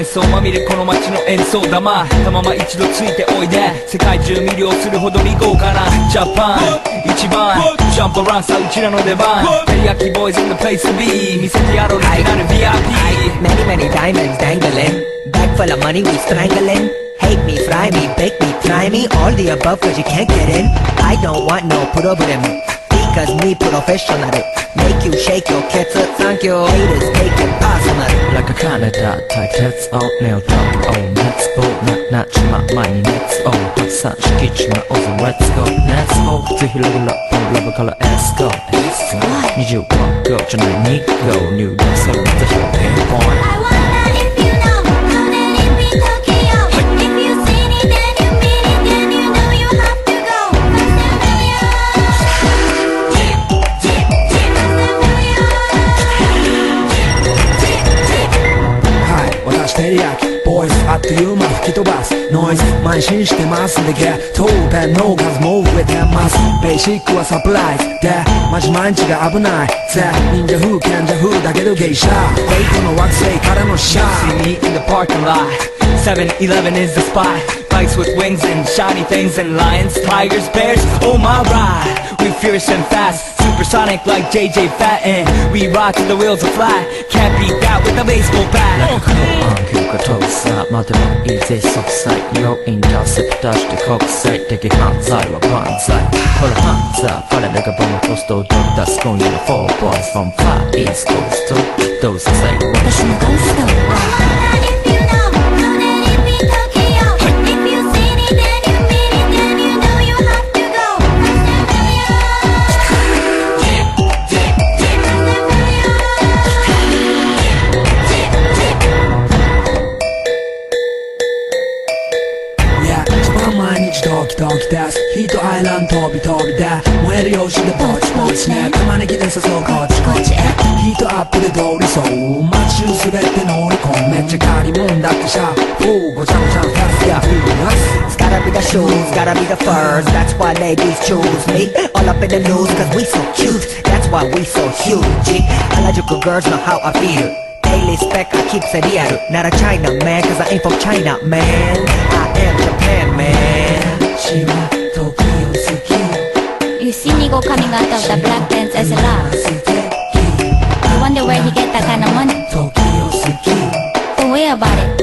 想まみれこの街の演奏玉たまま一度ついておいで世界中魅了するほどに豪華なジャパン一番ジャンプランさうちらの出番テリヤキボーイズ in the place to be 見せてやろうリなる VIP Many many diamonds dangling Bag full of money we strangling Hate me, fry me, bake me, try me All the above cause you can't get in I don't want no problem Because me professional Make you shake your cats Thank you Haters take it personal Like a Canada type Let's all nail drop Oh let's go not my money Let's all Such kitchen my own Let's go Let's go ぜひレベルアップラブから Let's go 20万個じゃない2個入力するぜひピンポイント I wonder if you know How that it be Tokyo If you seen it then you mean it Then you know you have to go私テリヤキボーイズあっという間吹き飛ばすノイズ慢心してますんでゲットペンの数も増えてますベーシックはサプライズでマジ毎日が危ないぜ忍者風賢者風だけど芸者フェイクの惑星からのシャ See me in the parking lot 7-Eleven is the spot Bikes with wings and shiny things and lions, tigers, bears, oh my ride We fierce and fast, supersonic like JJ Fatten We ride till the wheels are flat Can't beat that with a baseball bat Like a cool on 急化搭載までもいいぜ即歳要因出せ出して国際的犯罪は万歳ほらハンザー彼らがボムポストを取り出す今夜の4 boys from far east coast どうせ最後私のゴースト I wonder if you know How that it be Tokyo If you seen it then you mean it Then you know you have to go Yeah 一番毎日ドキドキですヒートアイランド飛び飛びで燃えるよしでぼちぼちね玉ねぎで誘うこっちこっちへヒートアップで通りそう街中すべて乗り込むめっちゃ借りもんだってシャーごちゃごちゃファスやフーラス It's gotta be the shoes, gotta be the furs That's why ladies choose me All up in the news cause we so cute That's why we so huge Harajuku girls know how I feel Daily spec I keep it real Not a China man cause I ain't from China man I am Japan man 私は時を好き You see Nigo coming out of the black pants as a laugh You wonder where he get that kind of money 時を好き Don't worry about it